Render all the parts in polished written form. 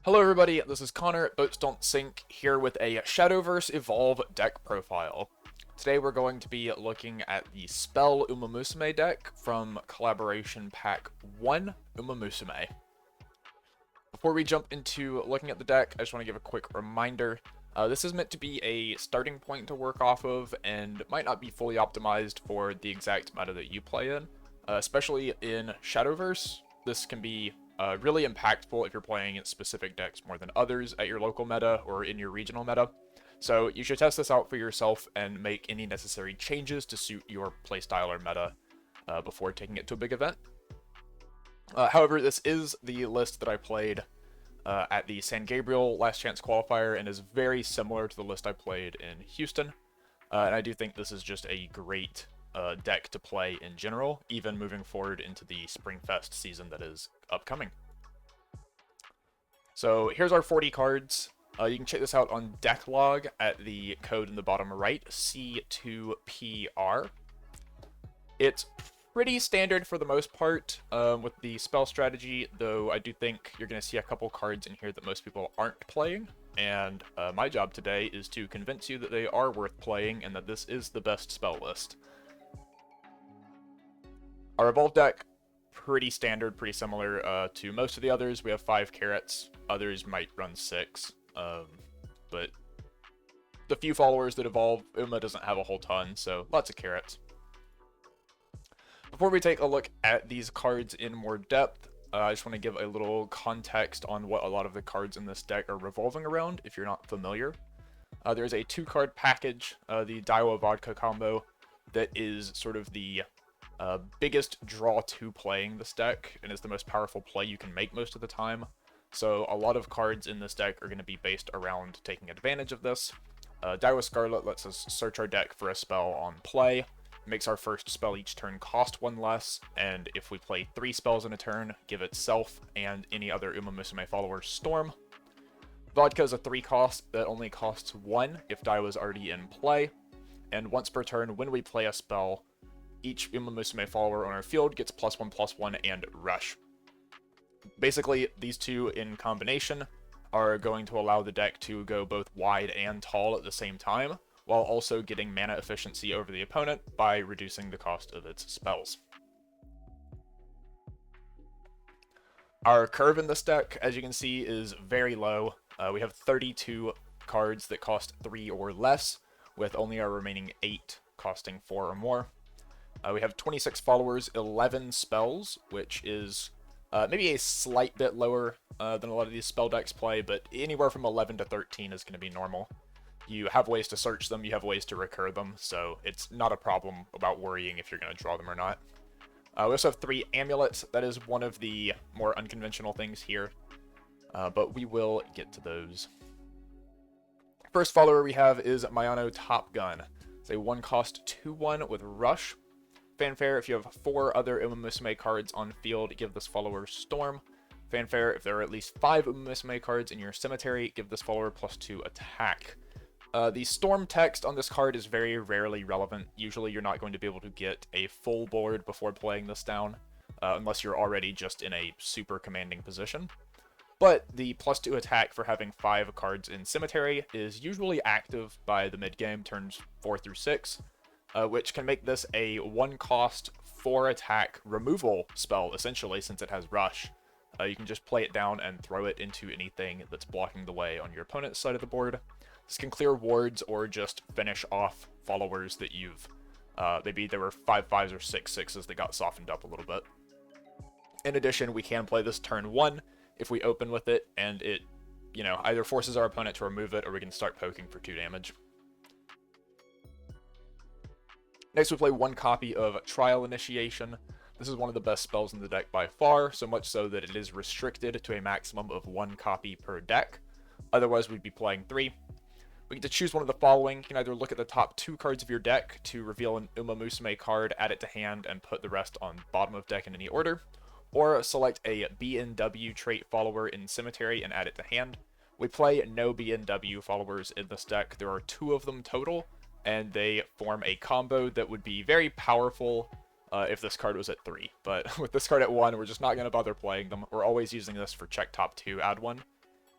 Hello everybody, this is Connor at BoatsDon'tSink here with a Shadowverse Evolve deck profile. Today we're going to be looking at the Spell Umamusume deck from Collaboration Pack 1 Umamusume. Before we jump into looking at the deck, I just want to give a quick reminder. This is meant to be a starting point to work off of and might not be fully optimized for the exact meta that you play in. Especially in Shadowverse, this can be really impactful if you're playing specific decks more than others at your local meta or in your regional meta. So you should test this out for yourself and make any necessary changes to suit your playstyle or meta before taking it to a big event. However, this is the list that I played at the San Gabriel Last Chance qualifier and is very similar to the list I played in Houston. And I do think this is just a great deck to play in general, even moving forward into the Springfest season that is upcoming. So here's our 40 cards. You can check this out on deck log at the code in the bottom right, C2PR. It's pretty standard for the most part with the spell strategy, though I do think you're going to see a couple cards in here that most people aren't playing, and my job today is to convince you that they are worth playing and that this is the best spell list. Our Evolve deck, pretty standard, pretty similar to most of the others. We have 5 carrots, others might run 6, but the few followers that evolve, Uma doesn't have a whole ton, so lots of carrots. Before we take a look at these cards in more depth, I just want to give a little context on what a lot of the cards in this deck are revolving around, if you're not familiar. There's a 2-card package, the Daiwa Vodka combo, that is sort of the biggest draw to playing this deck, and is the most powerful play you can make most of the time. So a lot of cards in this deck are going to be based around taking advantage of this. Daiwa Scarlet lets us search our deck for a spell on play, makes our first spell each turn cost 1 less, and if we play 3 spells in a turn, give itself and any other Umamusume follower Storm. Vodka is a 3 cost that only costs 1 if Daiwa is already in play, and once per turn when we play a spell, each Umamusume follower on our field gets +1/+1 and Rush. Basically, these two in combination are going to allow the deck to go both wide and tall at the same time, while also getting mana efficiency over the opponent by reducing the cost of its spells. Our curve in this deck, as you can see, is very low. We have 32 cards that cost 3 or less, with only our remaining 8 costing 4 or more. We have 26 followers, 11 spells, which is maybe a slight bit lower than a lot of these spell decks play, but anywhere from 11 to 13 is going to be normal. You have ways to search them, you have ways to recur them, so it's not a problem about worrying if you're going to draw them or not. We also have 3 amulets. That is one of the more unconventional things here, but we will get to those. First follower we have is Mayano Top Gun. It's a 1-cost 2/1 with Rush. Fanfare, if you have 4 other Umamusume cards on field, give this follower Storm. Fanfare, if there are at least 5 Umamusume cards in your cemetery, give this follower +2 attack. The Storm text on this card is very rarely relevant. Usually you're not going to be able to get a full board before playing this down, unless you're already just in a super commanding position. But the +2 attack for having 5 cards in cemetery is usually active by the mid-game, turns 4 through 6. Which can make this a 1-cost 4-attack removal spell, essentially, since it has Rush. You can just play it down and throw it into anything that's blocking the way on your opponent's side of the board. This can clear wards or just finish off followers that you've... maybe there were 5/5s or 6/6s that got softened up a little bit. In addition, we can play this turn 1 if we open with it, and it, either forces our opponent to remove it or we can start poking for 2 damage. Next, we play 1 copy of Trial Initiation. This is one of the best spells in the deck by far, so much so that it is restricted to a maximum of 1 copy per deck. Otherwise, we'd be playing 3. We get to choose one of the following. You can either look at the top 2 cards of your deck to reveal an Umamusume card, add it to hand, and put the rest on bottom of deck in any order, or select a BNW trait follower in Cemetery and add it to hand. We play no BNW followers in this deck. There are 2 of them total, and they form a combo that would be very powerful if this card was at 3. But with this card at 1, we're just not going to bother playing them. We're always using this for check top 2, add 1.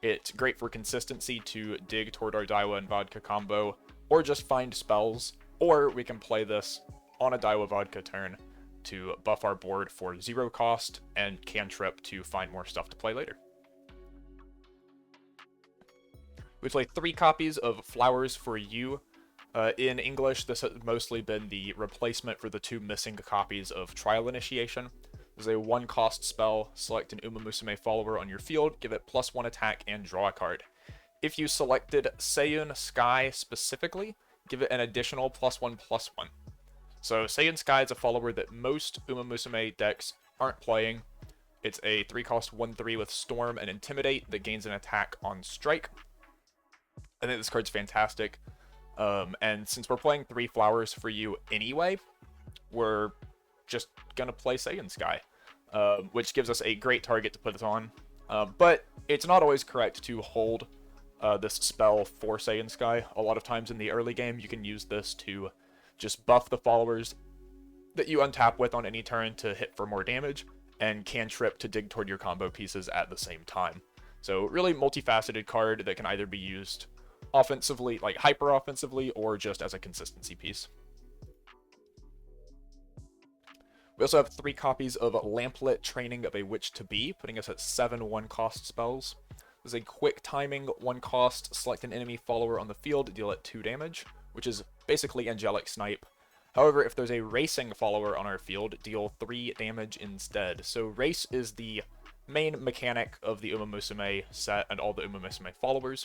It's great for consistency to dig toward our Daiwa and Vodka combo, or just find spells, or we can play this on a Daiwa Vodka turn to buff our board for 0 cost and cantrip to find more stuff to play later. We play 3 copies of Flowers for You. In English, this has mostly been the replacement for the 2 missing copies of Trial Initiation. This is a 1-cost spell. Select an Umamusume follower on your field, give it +1 attack, and draw a card. If you selected Seiyun Sky specifically, give it an additional +1/+1. So Seiyun Sky is a follower that most Umamusume decks aren't playing. It's a 3-cost 1/3 with Storm and Intimidate that gains an attack on Strike. I think this card's fantastic. And since we're playing 3 Flowers for You anyway, we're just gonna play Seiyun Sky, which gives us a great target to put it on. But it's not always correct to hold this spell for Saiyan Sky. A lot of times in the early game, you can use this to just buff the followers that you untap with on any turn to hit for more damage, and cantrip to dig toward your combo pieces at the same time. So really multifaceted card that can either be used offensively, like hyper offensively, or just as a consistency piece. We also have 3 copies of Lamplit Training of a Witch to Be, putting us at 7 1-cost spells. This is a quick timing 1-cost, select an enemy follower on the field, deal it 2 damage, which is basically Angelic Snipe. However, if there's a racing follower on our field, deal 3 damage instead. So race is the main mechanic of the Umamusume set and all the Umamusume followers.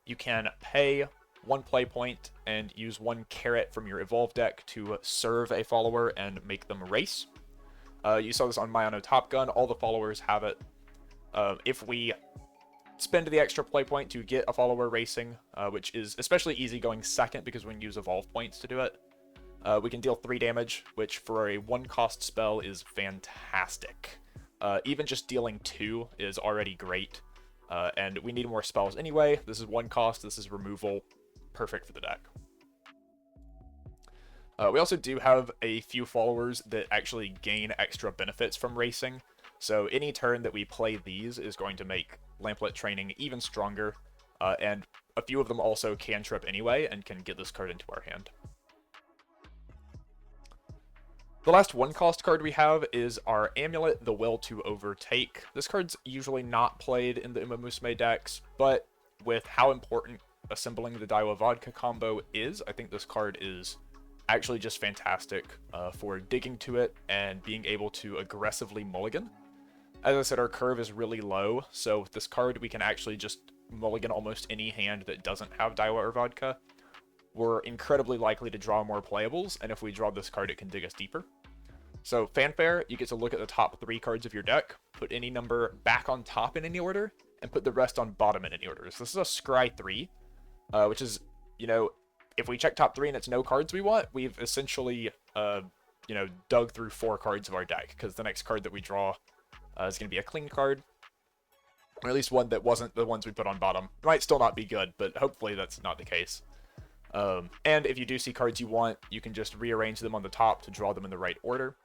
You can pay 1 play point and use 1 carrot from your evolve deck to serve a follower and make them race. You saw this on Mayano Top Gun. All the followers have it. If we spend the extra play point to get a follower racing, which is especially easy going second because we can use evolve points to do it, we can deal 3 damage, which for a 1-cost spell is fantastic. Even just dealing 2 is already great. And we need more spells anyway. This is 1 cost, this is removal. Perfect for the deck. We also do have a few followers that actually gain extra benefits from racing. So any turn that we play these is going to make Lamplit Training even stronger. And a few of them also cantrip anyway and can get this card into our hand. The last 1-cost card we have is our Amulet, the Will to Overtake. This card's usually not played in the Umamusume decks, but with how important assembling the Daiwa Vodka combo is, I think this card is actually just fantastic for digging to it and being able to aggressively mulligan. As I said, our curve is really low, so with this card we can actually just mulligan almost any hand that doesn't have Daiwa or Vodka. We're incredibly likely to draw more playables, and if we draw this card, it can dig us deeper. So, Fanfare, you get to look at the top 3 cards of your deck, put any number back on top in any order, and put the rest on bottom in any order. So this is a Scry 3, which is, you know, if we check top 3 and it's no cards we want, we've essentially, you know, dug through 4 cards of our deck, because the next card that we draw is going to be a clean card, or at least one that wasn't the ones we put on bottom. It might still not be good, but hopefully that's not the case. And if you do see cards you want, you can just rearrange them on the top to draw them in the right order.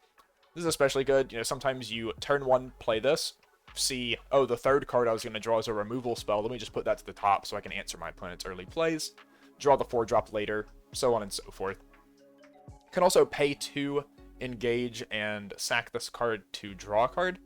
This is especially good. You know, sometimes you turn 1, play this, see, oh, the 3rd card I was going to draw is a removal spell. Let me just put that to the top so I can answer my opponent's early plays. Draw the 4-drop later, so on and so forth. You can also pay 2, engage, and sack this card to draw a card.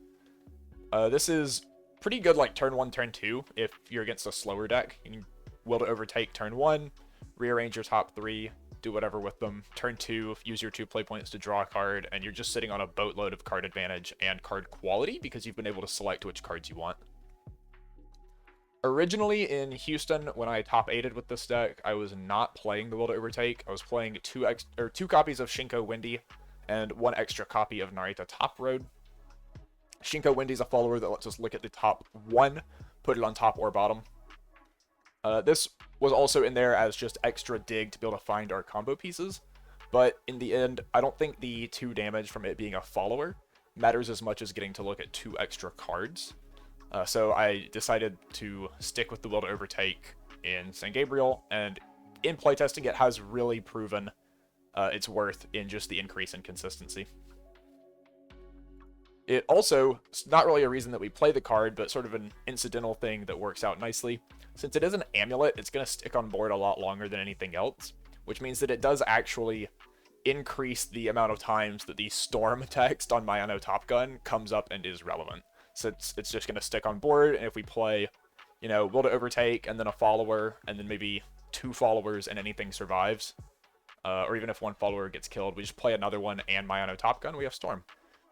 This is pretty good like turn 1, turn 2 if you're against a slower deck. You can Will to Overtake turn 1, rearrange your top 3, do whatever with them. Turn 2, use your 2 play points to draw a card, and you're just sitting on a boatload of card advantage and card quality because you've been able to select which cards you want. Originally in Houston, when I top 8'd with this deck, I was not playing the Will to Overtake. I was playing 2 copies of Shinko Windy and 1 extra copy of Narita Top Road. Shinko Windy is a follower that lets us look at the top 1, put it on top or bottom. This was also in there as just extra dig to be able to find our combo pieces, but in the end, I don't think the 2 damage from it being a follower matters as much as getting to look at 2 extra cards. So I decided to stick with the Will to Overtake in San Gabriel, and in playtesting it has really proven its worth in just the increase in consistency. It also, it's not really a reason that we play the card, but sort of an incidental thing that works out nicely. Since it is an amulet, it's going to stick on board a lot longer than anything else, which means that it does actually increase the amount of times that the storm text on my Ano Top Gun comes up and is relevant. So it's just going to stick on board, and if we play, will to overtake, and then a follower, and then maybe 2 followers, and anything survives, or even if 1 follower gets killed, we just play another one and my Ano Top Gun, we have Storm.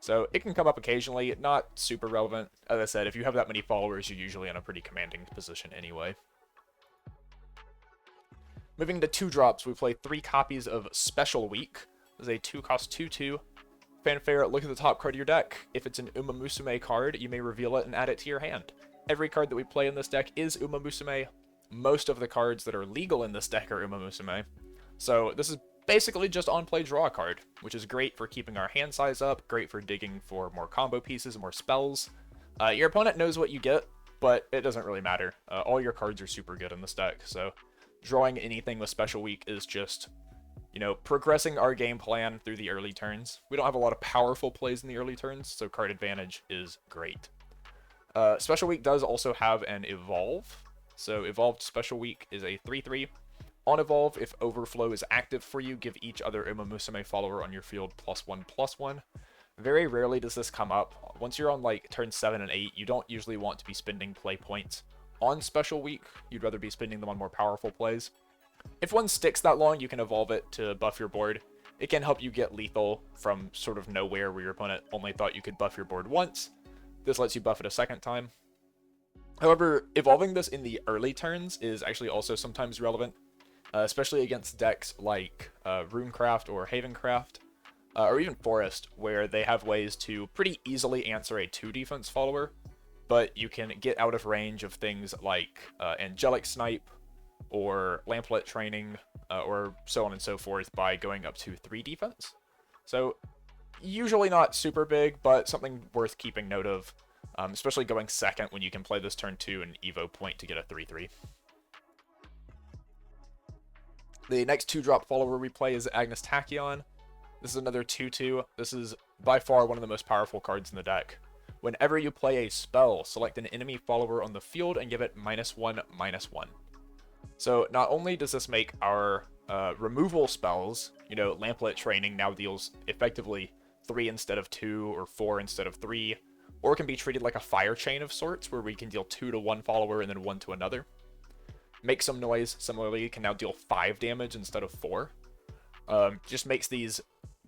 So it can come up occasionally, not super relevant. As I said, if you have that many followers, you're usually in a pretty commanding position anyway. Moving to 2 drops, we play 3 copies of Special Week. This is a 2-cost 2/2. Fanfare, look at the top card of your deck. If it's an Umamusume card, you may reveal it and add it to your hand. Every card that we play in this deck is Umamusume. Most of the cards that are legal in this deck are Umamusume. So this is basically just on-play draw a card, which is great for keeping our hand size up, great for digging for more combo pieces, more spells. Your opponent knows what you get, but it doesn't really matter. All your cards are super good in this deck, so drawing anything with Special Week is just, progressing our game plan through the early turns. We don't have a lot of powerful plays in the early turns, so card advantage is great. Special Week does also have an Evolve. So Evolved Special Week is a 3/3. On Evolve, if Overflow is active for you, give each other Umamusume follower on your field +1/+1. Very rarely does this come up. Once you're on turn 7 and 8, you don't usually want to be spending play points on Special Week. You'd rather be spending them on more powerful plays. If one sticks that long, you can evolve it to buff your board. It can help you get lethal from sort of nowhere where your opponent only thought you could buff your board once. This lets you buff it a second time. However, evolving this in the early turns is actually also sometimes relevant. Especially against decks like Runecraft or Havencraft, or even Forest, where they have ways to pretty easily answer a 2 defense follower, but you can get out of range of things like Angelic Snipe, or Lamplet Training, or so on and so forth by going up to 3 defense. So, usually not super big, but something worth keeping note of, especially going second when you can play this turn 2 and Evo point to get a 3/3. The next 2-drop follower we play is Agnes Tachyon. This is another 2/2. This is by far one of the most powerful cards in the deck. Whenever you play a spell, select an enemy follower on the field and give it -1/-1. So not only does this make our removal spells, Lamplet Training now deals effectively 3 instead of 2, or 4 instead of 3, or it can be treated like a fire chain of sorts, where we can deal 2 to one follower and then 1 to another. Make Some Noise, similarly, can now deal 5 damage instead of 4. Just makes these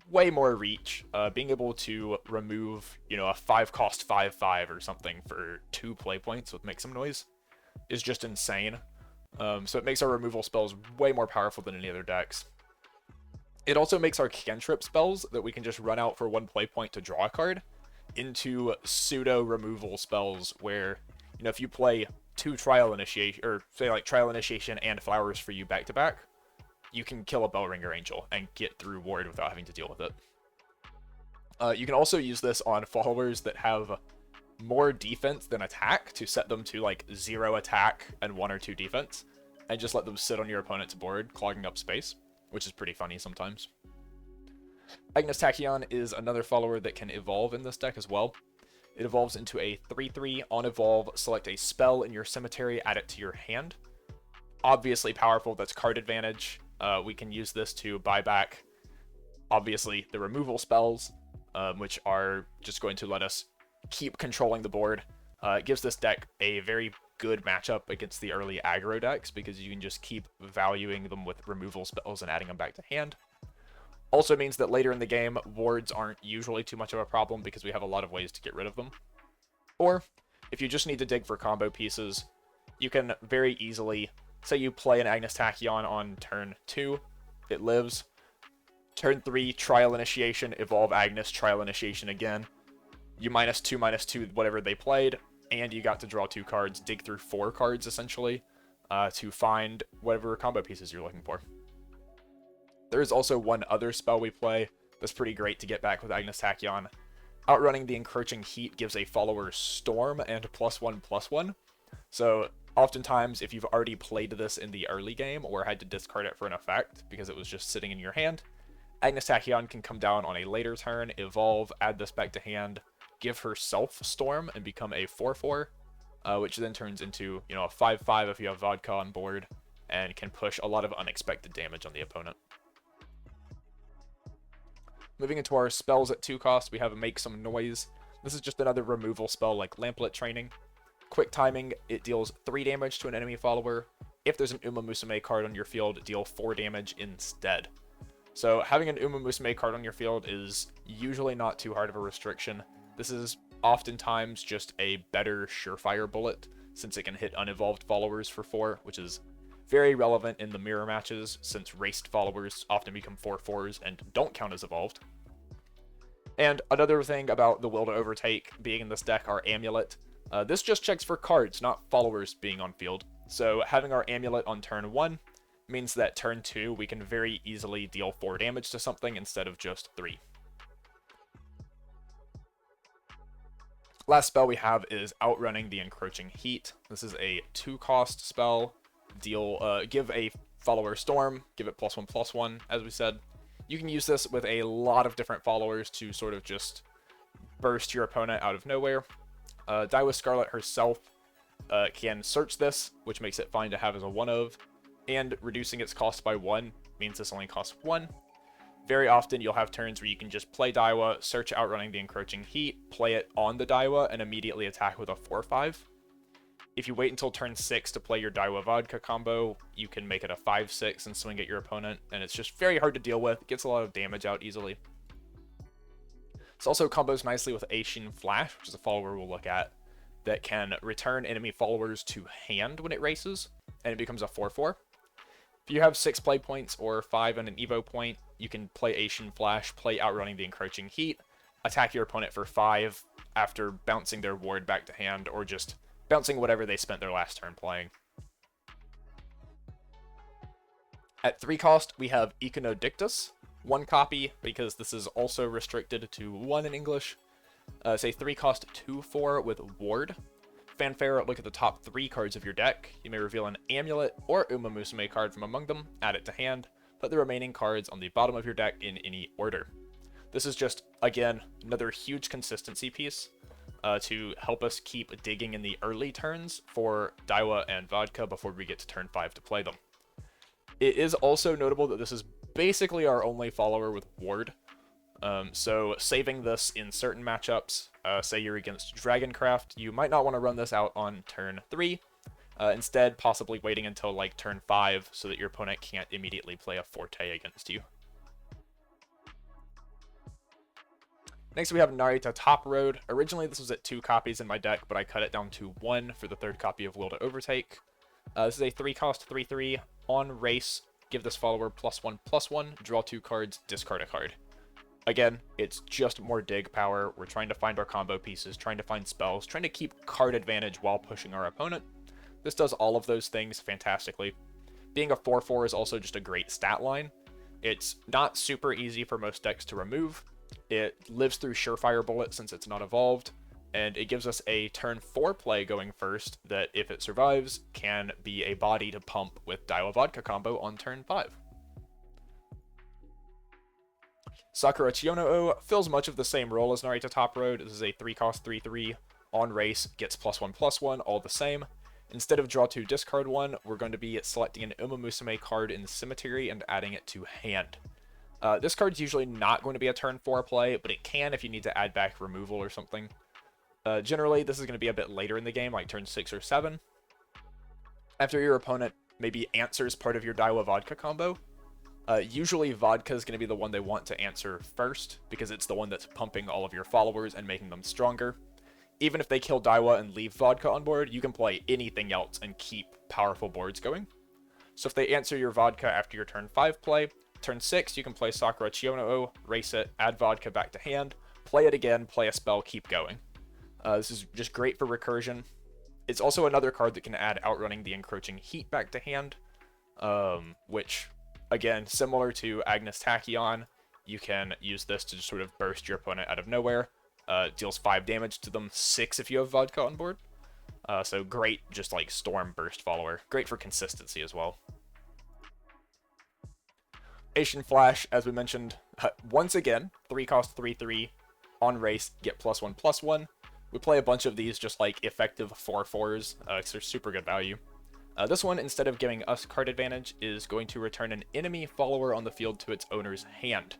way more reach. Being able to remove, a 5-cost 5/5 or something for 2 play points with Make Some Noise is just insane. So it makes our removal spells way more powerful than any other decks. It also makes our cantrip spells that we can just run out for 1 play point to draw a card into pseudo removal spells where, if you play 2 Trial Initiation, or say Trial Initiation and Flowers for you back to back, you can kill a Bellringer Angel and get through Ward without having to deal with it. You can also use this on followers that have more defense than attack to set them to 0 attack and 1 or 2 defense, and just let them sit on your opponent's board, clogging up space, which is pretty funny sometimes. Agnes Tachyon is another follower that can evolve in this deck as well. It evolves into a 3/3. On Evolve, select a spell in your cemetery, add it to your hand. Obviously powerful, that's card advantage. We can use this to buy back, obviously, the removal spells, which are just going to let us keep controlling the board. It gives this deck a very good matchup against the early aggro decks, because you can just keep valuing them with removal spells and adding them back to hand. Also means that later in the game, wards aren't usually too much of a problem because we have a lot of ways to get rid of them. Or, if you just need to dig for combo pieces, you can very easily, say you play an Agnes Tachyon on turn 2, it lives. Turn 3, Trial Initiation, evolve Agnes, Trial Initiation again. You -2/-2 whatever they played, and you got to draw 2 cards, dig through 4 cards essentially, to find whatever combo pieces you're looking for. There is also one other spell we play that's pretty great to get back with Agnes Tachyon. Outrunning the Encroaching Heat gives a follower Storm and +1/+1. So oftentimes, if you've already played this in the early game or had to discard it for an effect because it was just sitting in your hand, Agnes Tachyon can come down on a later turn, evolve, add this back to hand, give herself Storm and become a 4/4, which then turns into, you know, a 5/5 if you have Vodka on board, and can push a lot of unexpected damage on the opponent. Moving into our spells at 2 cost, we have Make Some Noise. This is just another removal spell like Lamplit Training. Quick Timing, it deals 3 damage to an enemy follower. If there's an Umamusume card on your field, deal 4 damage instead. So having an Umamusume card on your field is usually not too hard of a restriction. This is oftentimes just a better surefire bullet, since it can hit unevolved followers for 4, which is very relevant in the mirror matches, since raced followers often become 4/4s and don't count as evolved. And another thing about the Will to Overtake being in this deck, our Amulet. This just checks for cards, not followers being on field. So having our Amulet on turn 1 means that turn 2 we can very easily deal 4 damage to something instead of just 3. Last spell we have is Outrunning the Encroaching Heat. This is a 2-cost spell. Give a follower Storm, give it +1/+1, as we said. You can use this with a lot of different followers to sort of just burst your opponent out of nowhere. Daiwa Scarlet herself can search this, which makes it fine to have as a 1/of, and reducing its cost by 1 means this only costs 1. Very often you'll have turns where you can just play Daiwa, search Outrunning the Encroaching Heat, play it on the Daiwa, and immediately attack with a 4/5. If you wait until turn 6 to play your Daiwa Vodka combo, you can make it a 5/6 and swing at your opponent, and it's just very hard to deal with. It gets a lot of damage out easily. This also combos nicely with Aishin Flash, which is a follower we'll look at, that can return enemy followers to hand when it races, and it becomes a 4/4. If you have 6 play points or 5 and an Evo point, you can play Aishin Flash, play Outrunning the Encroaching Heat, attack your opponent for 5 after bouncing their ward back to hand, or just bouncing whatever they spent their last turn playing. At 3 cost, we have Iconodictus. 1 copy, because this is also restricted to 1 in English. It's a 3 cost 2/4 with Ward. Fanfare, look at the top 3 cards of your deck. You may reveal an Amulet or Umamusume card from among them, add it to hand, put the remaining cards on the bottom of your deck in any order. This is just, again, another huge consistency piece to help us keep digging in the early turns for Daiwa and Vodka before we get to turn 5 to play them. It is also notable that this is basically our only follower with Ward. So saving this in certain matchups, say you're against Dragoncraft, you might not want to run this out on turn 3. Instead, possibly waiting until like turn 5 so that your opponent can't immediately play a Forte against you. Next we have Narita Top Road. Originally this was at 2 copies in my deck, but I cut it down to 1 for the 3rd copy of Will to Overtake. This is a 3 cost 3/3. On race, give this follower +1/+1, draw 2 cards, discard a card. Again, it's just more dig power. We're trying to find our combo pieces, trying to find spells, trying to keep card advantage while pushing our opponent. This does all of those things fantastically. Being a 4/4 is also just a great stat line. It's not super easy for most decks to remove. It lives through Surefire Bullet since it's not evolved, and it gives us a turn 4 play going first that, if it survives, can be a body to pump with Daiwa Vodka combo on turn 5. Sakura Chiyono-O fills much of the same role as Narita Top Road. This is a 3 cost 3/3. On race, gets +1/+1, all the same. Instead of draw 2, discard 1, we're going to be selecting an Umamusume card in the cemetery and adding it to hand. This card's usually not going to be a turn 4 play, but it can if you need to add back removal or something. Generally, this is going to be a bit later in the game, like turn 6 or 7. After your opponent maybe answers part of your Daiwa Vodka combo, usually Vodka is going to be the one they want to answer first, because it's the one that's pumping all of your followers and making them stronger. Even if they kill Daiwa and leave Vodka on board, you can play anything else and keep powerful boards going. So if they answer your Vodka after your turn 5 play, turn 6 you can play Sakura Chiyono-O, race it, add Vodka back to hand, play it again, play a spell, keep going. This is just great for recursion. It's also another card that can add Outrunning the Encroaching Heat back to hand, which, again, similar to Agnes Tachyon, you can use this to just sort of burst your opponent out of nowhere. Deals 5 damage to them, 6 if you have Vodka on board. So great, just like Storm Burst follower. Great for consistency as well. Aishin Flash, as we mentioned, once again, 3 cost 3/3. On race, get +1/+1. We play a bunch of these just like effective 4/4s, because they're super good value. This one, instead of giving us card advantage, is going to return an enemy follower on the field to its owner's hand.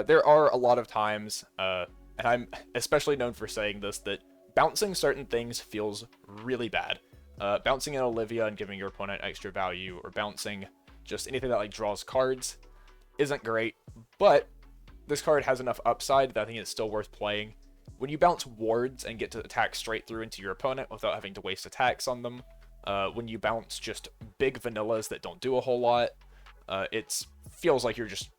There are a lot of times, and I'm especially known for saying this, that bouncing certain things feels really bad. Bouncing an Olivia and giving your opponent extra value, or bouncing just anything that like draws cards, isn't great, but this card has enough upside that I think it's still worth playing. When you bounce wards and get to attack straight through into your opponent without having to waste attacks on them, when you bounce just big vanillas that don't do a whole lot, it feels like you're just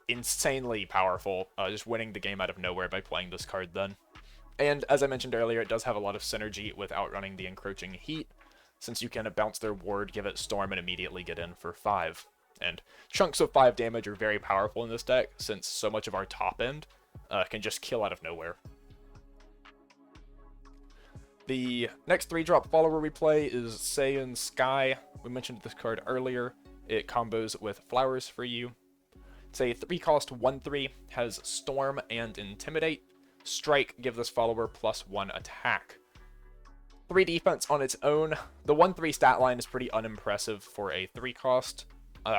insanely powerful, just winning the game out of nowhere by playing this card then. And as I mentioned earlier, it does have a lot of synergy with outrunning the encroaching heat, since you can bounce their ward, give it storm, and immediately get in for 5. And chunks of 5 damage are very powerful in this deck, since so much of our top end can just kill out of nowhere. The next 3-drop follower we play is Saiyan Sky. We mentioned this card earlier. It combos with flowers for you. It's a 3-cost 1/3, has Storm and Intimidate. Strike, give this follower +1 attack. 3 defense on its own. The 1/3 stat line is pretty unimpressive for a 3-cost.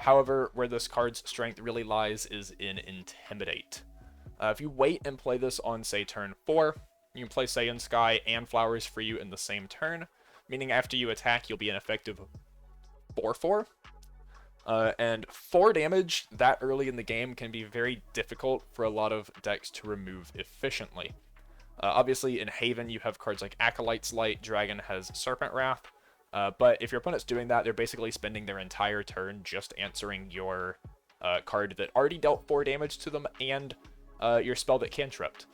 However, where this card's strength really lies is in Intimidate. If you wait and play this on, say, turn 4, you can play Saiyan Sky and Flowers for you in the same turn, meaning after you attack, you'll be an effective 4/4. And 4 damage that early in the game can be very difficult for a lot of decks to remove efficiently. Obviously, in Haven, you have cards like Acolyte's Light, Dragon has Serpent Wrath, but if your opponent's doing that, they're basically spending their entire turn just answering your card that already dealt 4 damage to them and your spell that cantripped.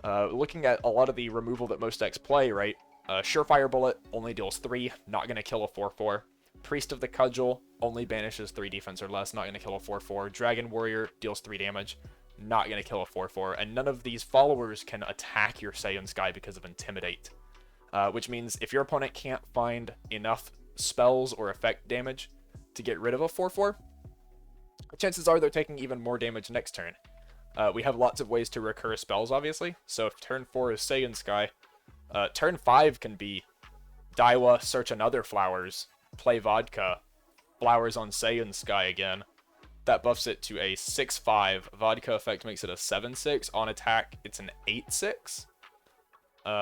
Looking at a lot of the removal that most decks play, right? Surefire Bullet only deals 3, not going to kill a 4/4. Priest of the Cudgel only banishes 3 defense or less, not going to kill a 4/4. Dragon Warrior deals 3 damage, not going to kill a 4/4. And none of these followers can attack your Saiyan Sky because of Intimidate. Which means if your opponent can't find enough spells or effect damage to get rid of a 4/4, chances are they're taking even more damage next turn. We have lots of ways to recur spells, obviously. So if turn 4 is Saiyan Sky, turn 5 can be Daiwa, search another flowers, play Vodka, flowers on Saiyan Sky again. That buffs it to a 6/5. Vodka effect makes it a 7/6. On attack, it's an 8/6.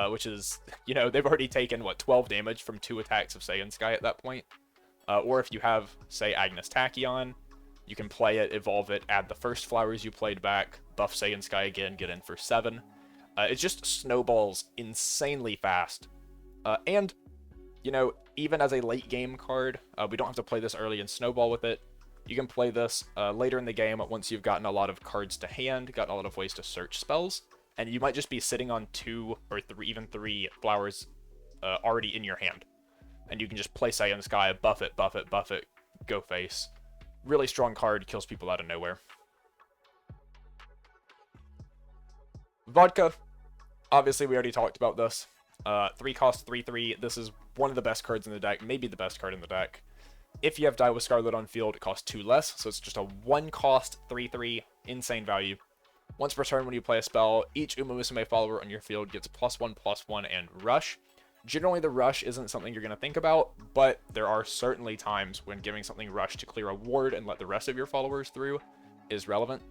Which is, they've already taken, 12 damage from 2 attacks of Saiyan Sky at that point. Or if you have, say, Agnes Tachyon, you can play it, evolve it, add the first flowers you played back, buff Saiyan Sky again, get in for 7. It just snowballs insanely fast. And, even as a late game card, we don't have to play this early and snowball with it. You can play this later in the game once you've gotten a lot of cards to hand, gotten a lot of ways to search spells, and you might just be sitting on 2 or 3, even 3 flowers already in your hand. And you can just play Saiyan Sky, buff it, buff it, buff it, go face. Really strong card, kills people out of nowhere. Vodka, obviously we already talked about this. 3 cost 3/3, this is one of the best cards in the deck, maybe the best card in the deck. If you have Daiwa Scarlet on field, it costs 2 less, so it's just a 1 cost 3/3, insane value. Once per turn when you play a spell, each Umamusume follower on your field gets +1/+1 and Rush. Generally the Rush isn't something you're going to think about, but there are certainly times when giving something Rush to clear a ward and let the rest of your followers through is relevant.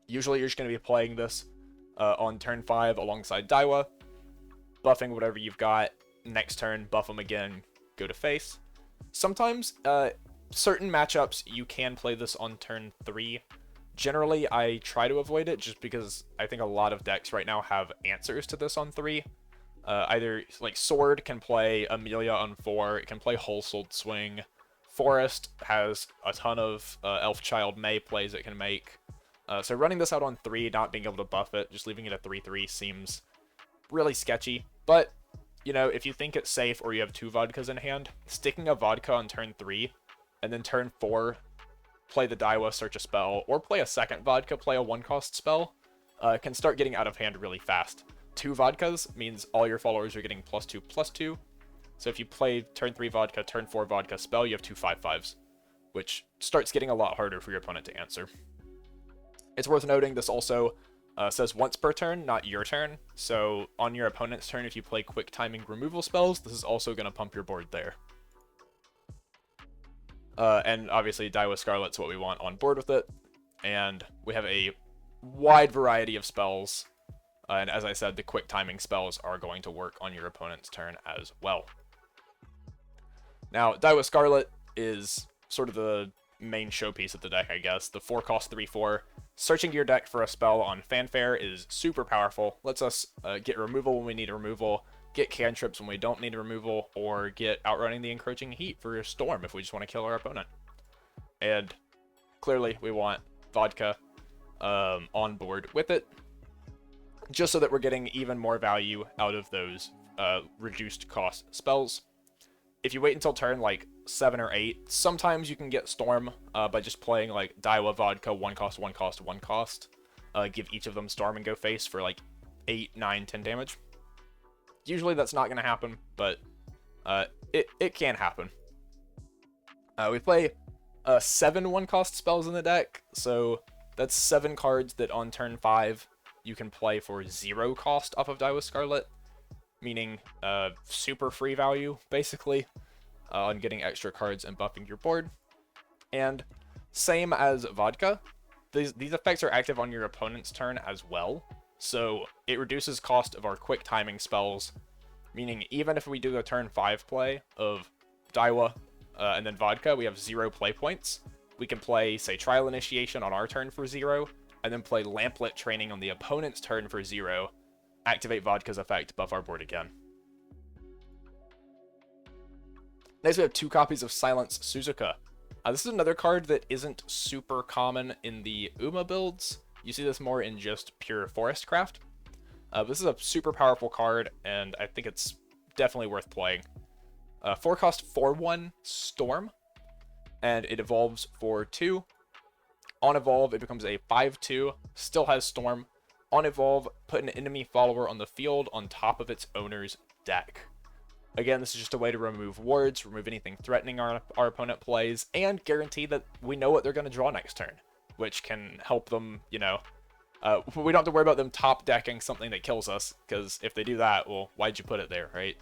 Usually you're just going to be playing this on turn 5 alongside Daiwa, buffing whatever you've got, next turn buff them again, go to face. Sometimes, certain matchups you can play this on turn 3. Generally, I try to avoid it just because I think a lot of decks right now have answers to this on 3. Either, like, Sword can play Amelia on 4, it can play Wholesouled Swing. Forest has a ton of Elf-Child May plays it can make. So running this out on 3, not being able to buff it, just leaving it at 3/3 seems really sketchy. But, if you think it's safe or you have 2 Vodkas in hand, sticking a Vodka on turn 3, and then turn 4, play the Daiwa, search a spell, or play a second Vodka, play a 1-cost spell, can start getting out of hand really fast. 2 Vodkas means all your followers are getting +2/+2. So if you play turn 3 Vodka, turn 4 Vodka spell, you have 2 5/5s, which starts getting a lot harder for your opponent to answer. It's worth noting this also Says once per turn, not your turn. So on your opponent's turn, if you play quick timing removal spells, this is also going to pump your board there. And obviously Daiwa Scarlet's what we want on board with it. And we have a wide variety of spells. And as I said, the quick timing spells are going to work on your opponent's turn as well. Now, Daiwa Scarlet is sort of the main showpiece of the deck, I guess. The 4-cost 3/4. Searching your deck for a spell on Fanfare is super powerful. Lets us get removal when we need removal, get cantrips when we don't need removal, or get Outrunning the Encroaching Heat for a Storm if we just want to kill our opponent. And clearly, we want Vodka on board with it, just so that we're getting even more value out of those reduced cost spells. If you wait until turn like 7 or 8, sometimes you can get Storm by just playing like Daiwa, Vodka, 1 cost, 1 cost, 1 cost. Give each of them Storm and go face for like 8, 9, 10 damage. Usually that's not going to happen, but it can happen. We play 7 1-cost spells in the deck, so that's 7 cards that on turn 5 you can play for 0 cost off of Daiwa Scarlet, meaning super free value, basically, on getting extra cards and buffing your board. And same as Vodka, these effects are active on your opponent's turn as well, so it reduces cost of our quick timing spells, meaning even if we do a turn 5 play of Daiwa and then Vodka, we have 0 play points. We can play, say, Trial Initiation on our turn for 0, and then play Lamplit Training on the opponent's turn for 0, activate Vodka's effect, buff our board again. Next, we have 2 copies of Silence Suzuka. This is another card that isn't super common in the Uma builds. You see this more in just pure Forestcraft. This is a super powerful card, and I think it's definitely worth playing. 4-cost 4/1 Storm, and it evolves for 2. On evolve, it becomes a 5/2, still has Storm. On evolve, put an enemy follower on the field on top of its owner's deck. Again, this is just a way to remove wards, remove anything threatening our opponent plays, and guarantee that we know what they're going to draw next turn, which can help them, you know. We don't have to worry about them top decking something that kills us, because if they do that, well, why'd you put it there, right?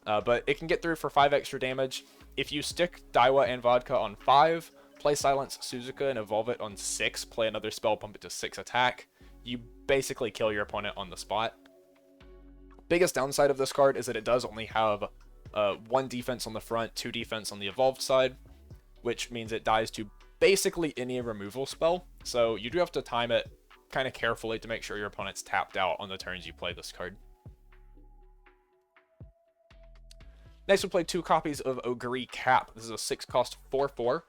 But it can get through for 5 extra damage. If you stick Daiwa and Vodka on 5, play Silence Suzuka and evolve it on 6, play another spell, pump it to 6 attack, you basically kill your opponent on the spot. Biggest downside of this card is that it does only have 1 defense on the front, 2 defense on the evolved side, which means it dies to basically any removal spell. So you do have to time it kind of carefully to make sure your opponent's tapped out on the turns you play this card. Next, we play 2 copies of Ogre Cap. This is a 6-cost 4/4.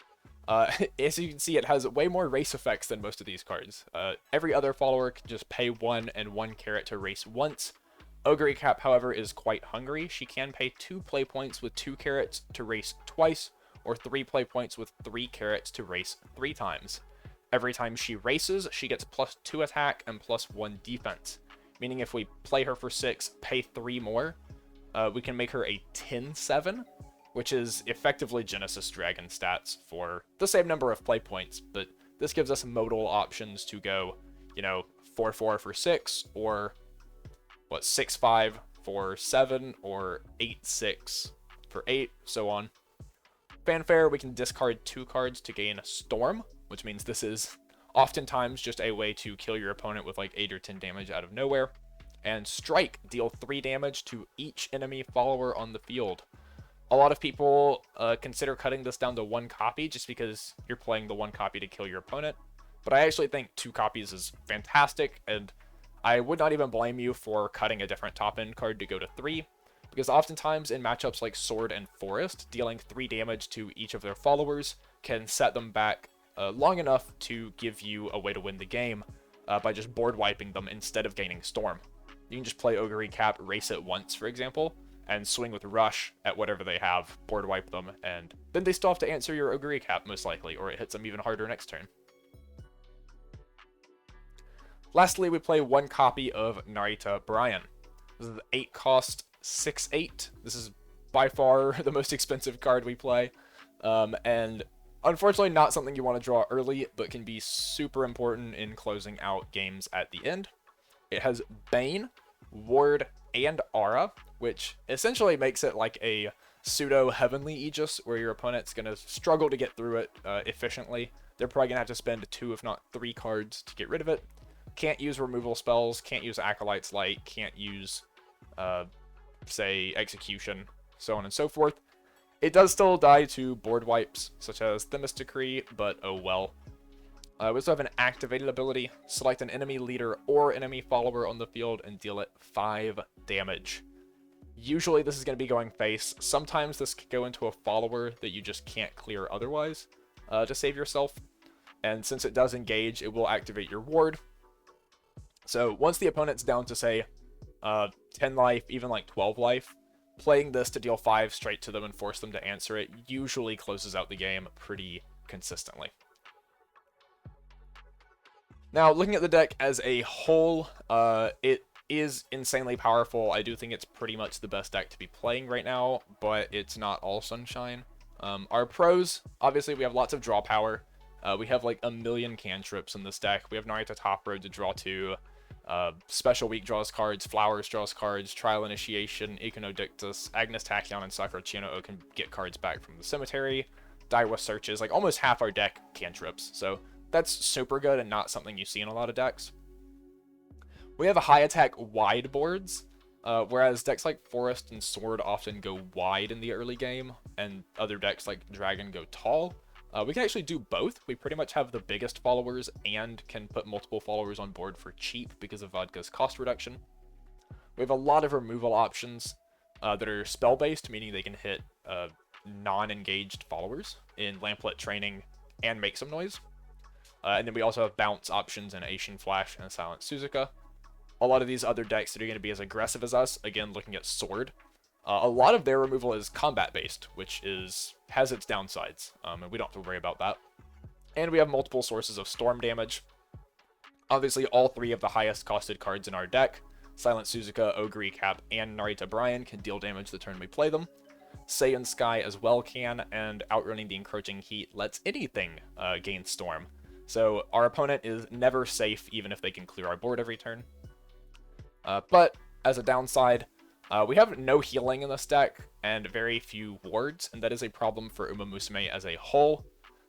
As you can see, it has way more race effects than most of these cards. Every other follower can just pay 1 and 1 carrot to race once. Ogre Cap, however, is quite hungry. She can pay 2 play points with 2 carrots to race twice, or 3 play points with 3 carrots to race 3 times. Every time she races, she gets +2 attack and +1 defense, meaning if we play her for 6, pay 3 more, we can make her a 10/7, which is effectively Genesis Dragon stats for the same number of play points, but this gives us modal options to go, you know, 4/4 for 6, or 6/5 for 7, or 8/6 for 8, so on. Fanfare, we can discard 2 cards to gain a Storm, which means this is oftentimes just a way to kill your opponent with like 8 or 10 damage out of nowhere. And Strike, deal 3 damage to each enemy follower on the field. A lot of people consider cutting this down to 1 copy just because you're playing the 1 copy to kill your opponent, but I actually think 2 copies is fantastic, and I would not even blame you for cutting a different top-end card to go to 3, because oftentimes in matchups like Sword and Forest, dealing 3 damage to each of their followers can set them back long enough to give you a way to win the game by just board wiping them instead of gaining Storm. You can just play Ogre Cap, race it once, for example, and swing with Rush at whatever they have, board wipe them, and then they still have to answer your Ogre Cap, most likely, or it hits them even harder next turn. Lastly, we play 1 copy of Narita Brian. This is the 8-cost 6/8. This is by far the most expensive card we play, and unfortunately not something you want to draw early, but can be super important in closing out games at the end. It has Bane, Ward, and Aura, which essentially makes it like a pseudo Heavenly Aegis, where your opponent's going to struggle to get through it efficiently. They're probably going to have to spend 2 if not 3 cards to get rid of it. Can't use removal spells, can't use Acolyte's Light, can't use, say, Execution, so on and so forth. It does still die to board wipes, such as Themis Decree, but oh well. We also have an activated ability. Select an enemy leader or enemy follower on the field and deal it 5 damage. Usually this is going to be going face. Sometimes this could go into a follower that you just can't clear otherwise to save yourself. And since it does engage, it will activate your ward. So once the opponent's down to, say, 10 life, even like 12 life, playing this to deal 5 straight to them and force them to answer it usually closes out the game pretty consistently. Now, looking at the deck as a whole, it is insanely powerful. I do think it's pretty much the best deck to be playing right now, but it's not all sunshine. Our pros, obviously we have lots of draw power. We have like a million cantrips in this deck. We have Narita Top Road to draw 2. Special Week draws cards, Flowers draws cards, Trial Initiation, Iconodictus, Agnes Tachyon, and Sakura Chino can get cards back from the cemetery. Daiwa Searches, like almost half our deck cantrips, so that's super good and not something you see in a lot of decks. We have a high attack wide boards, whereas decks like Forest and Sword often go wide in the early game, and other decks like Dragon go tall. We can actually do both. We pretty much have the biggest followers and can put multiple followers on board for cheap because of Vodka's cost reduction. We have a lot of removal options that are spell-based, meaning they can hit non-engaged followers in Lamplit Training and Make Some Noise. And then we also have bounce options in Ancient Flash and Silent Suzuka. A lot of these other decks that are going to be as aggressive as us, again looking at Sword, a lot of their removal is combat-based, which has its downsides, and we don't have to worry about that. And we have multiple sources of storm damage. Obviously, all 3 of the highest costed cards in our deck, Silent Suzuka, Ogre Cap, and Narita Brian, can deal damage the turn we play them. Saiyan Sky as well can, and Outrunning the Encroaching Heat lets anything gain storm. So our opponent is never safe, even if they can clear our board every turn. But as a downside, we have no healing in this deck and very few wards, and that is a problem for Umamusume as a whole.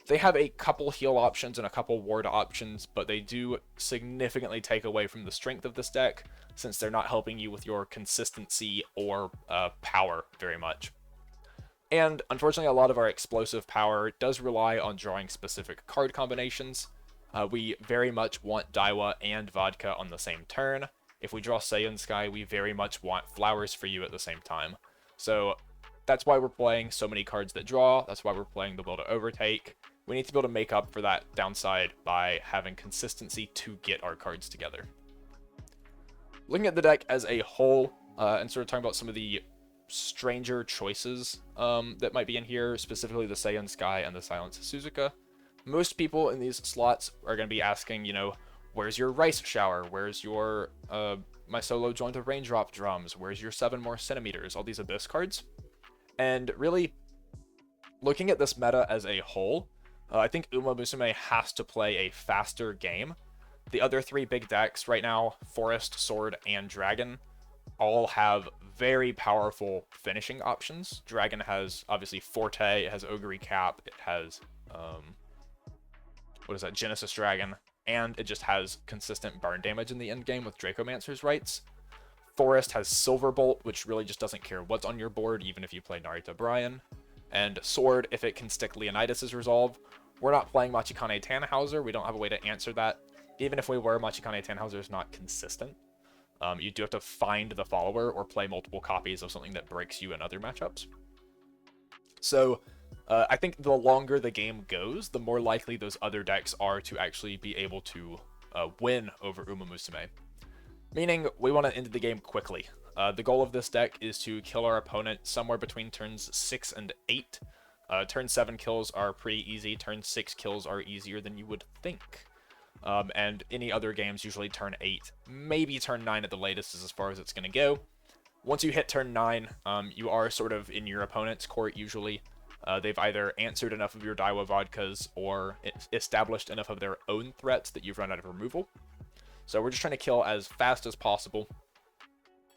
They have a couple heal options and a couple ward options, but they do significantly take away from the strength of this deck, since they're not helping you with your consistency or power very much. And unfortunately, a lot of our explosive power does rely on drawing specific card combinations. We very much want Daiwa and Vodka on the same turn. If we draw Saiyan Sky, we very much want Flowers for You at the same time. So that's why we're playing so many cards that draw. That's why we're playing the Will to Overtake. We need to be able to make up for that downside by having consistency to get our cards together. Looking at the deck as a whole, and sort of talking about some of the stranger choices that might be in here, specifically the Saiyan Sky and the Silent Suzuka. Most people in these slots are going to be asking, where's your Rice Shower? Where's your My Solo Joint of Raindrop Drums? Where's your 7 more centimeters? All these Abyss cards. And really, looking at this meta as a whole, I think Umamusume has to play a faster game. The other 3 big decks right now, Forest, Sword, and Dragon, all have very powerful finishing options. Dragon has, obviously, Forte, it has Ogre Cap, it has, Genesis Dragon, and it just has consistent burn damage in the end game with Dracomancer's Rights. Forest has Silverbolt, which really just doesn't care what's on your board, even if you play Narita Brian. And Sword, if it can stick Leonidas' Resolve. We're not playing Machikane Tannhauser, we don't have a way to answer that. Even if we were, Machikane Tannhauser is not consistent. You do have to find the follower or play multiple copies of something that breaks you in other matchups. So, I think the longer the game goes, the more likely those other decks are to actually be able to win over Umamusume. Meaning, we want to end the game quickly. The goal of this deck is to kill our opponent somewhere between turns 6 and 8. Turn 7 kills are pretty easy, turn 6 kills are easier than you would think. And any other games usually turn 8, maybe turn 9 at the latest is as far as it's going to go. Once you hit turn 9, you are sort of in your opponent's court usually. They've either answered enough of your Daiwa Vodkas or established enough of their own threats that you've run out of removal. So we're just trying to kill as fast as possible.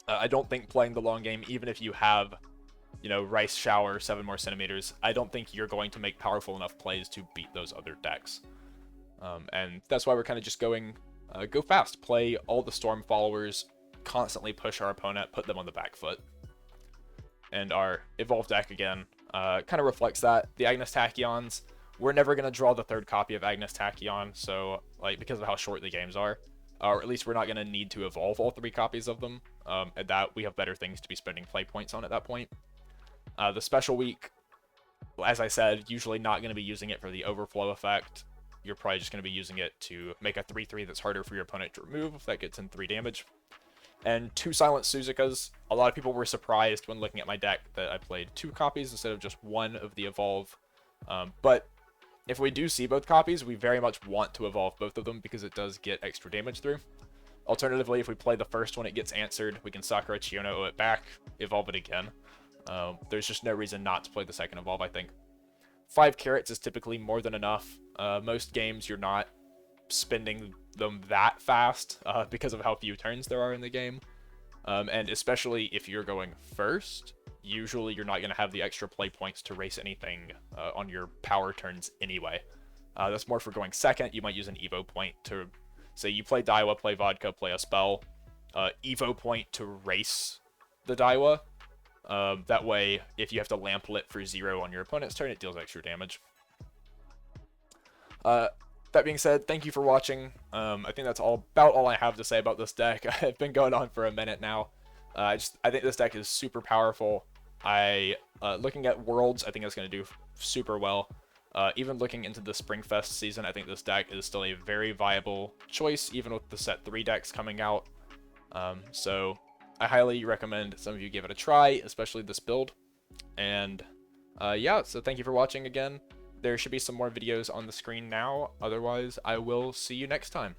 I don't think playing the long game, even if you have, you know, Rice Shower, 7 more centimeters, I don't think you're going to make powerful enough plays to beat those other decks. And that's why we're kind of just going, go fast, play all the Storm followers, constantly push our opponent, put them on the back foot. And our Evolved deck, again, kind of reflects that. The Agnes Tachyons, we're never going to draw the 3rd copy of Agnes Tachyon, so, like, because of how short the games are. Or at least we're not going to need to evolve all 3 copies of them. And that we have better things to be spending play points on at that point. The Special Week, as I said, usually not going to be using it for the overflow effect. You're probably just going to be using it to make a 3/3 that's harder for your opponent to remove. That gets in 3 damage. And 2 Silent Suzukas. A lot of people were surprised when looking at my deck that I played 2 copies instead of just 1 of the Evolve. But if we do see both copies, we very much want to evolve both of them because it does get extra damage through. Alternatively, if we play the first one, it gets answered. We can Sakura Chiono it back, evolve it again. There's just no reason not to play the second evolve, I think. 5 carrots is typically more than enough. Most games, you're not spending them that fast because of how few turns there are in the game. And especially if you're going first, usually you're not going to have the extra play points to race anything on your power turns anyway. That's more for going second. You might use an Evo point to, say you play Daiwa, play Vodka, play a spell. Evo point to race the Daiwa. That way, if you have to Lamplit for 0 on your opponent's turn, it deals extra damage. That being said, thank you for watching. I think that's about all I have to say about this deck. I've been going on for a minute now. I think this deck is super powerful. Looking at Worlds, I think it's going to do super well. Even looking into the Springfest season, I think this deck is still a very viable choice, even with the set 3 decks coming out. So I highly recommend some of you give it a try, especially this build. And yeah, so thank you for watching again. There should be some more videos on the screen now. Otherwise, I will see you next time.